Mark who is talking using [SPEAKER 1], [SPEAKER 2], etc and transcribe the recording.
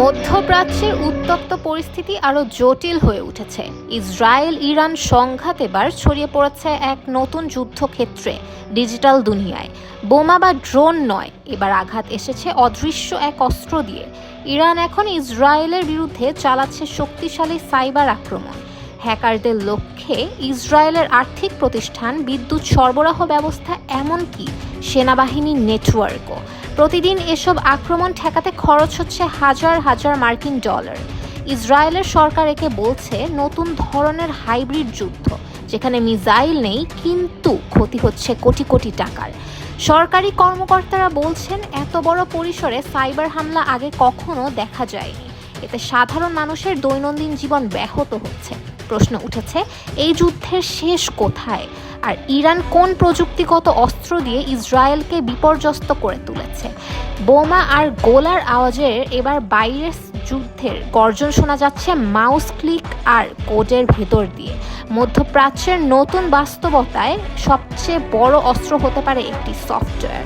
[SPEAKER 1] মধ্যপ্রাচ্যের উত্তপ্ত পরিস্থিতি আরও জটিল হয়ে উঠেছে। ইসরায়েল ইরান সংঘাত এবার ছড়িয়ে পড়েছে এক নতুন যুদ্ধক্ষেত্রে, ডিজিটাল দুনিয়ায়। বোমা বা ড্রোন নয়, এবার আঘাত এসেছে অদৃশ্য এক অস্ত্র দিয়ে। ইরান এখন ইসরায়েলের বিরুদ্ধে চালাচ্ছে শক্তিশালী সাইবার আক্রমণ। হ্যাকারদের লক্ষ্যে ইসরায়েলের আর্থিক প্রতিষ্ঠান, বিদ্যুৎ সরবরাহ ব্যবস্থা, এমনকি সেনাবাহিনীর নেটওয়ার্কও। প্রতিদিন এসব আক্রমণ ঠেকাতে খরচ হচ্ছে হাজার হাজার মার্কিন ডলার। ইসরায়েলের সরকার একে বলছে নতুন ধরনের হাইব্রিড যুদ্ধ, যেখানে মিসাইল নেই কিন্তু ক্ষতি হচ্ছে কোটি কোটি টাকার। সরকারি কর্মকর্তারা বলছেন এত বড় পরিসরে সাইবার হামলা আগে কখনো দেখা যায়নি। এতে সাধারণ মানুষের দৈনন্দিন জীবন ব্যাহত হচ্ছে। প্রশ্ন উঠেছে, এই যুদ্ধের শেষ কোথায়? আর ইরান কোন প্রযুক্তিগত অস্ত্র দিয়ে ইসরায়েলকে বিপর্যস্ত করে তুলেছে? বোমা আর গোলার আওয়াজে এবার বাইরের যুদ্ধের গর্জন শোনা যাচ্ছে মাউস ক্লিক আর কোডের ভেতর দিয়ে। মধ্যপ্রাচ্যের নতুন বাস্তবতায় সবচেয়ে বড় অস্ত্র হতে পারে একটি সফটওয়্যার।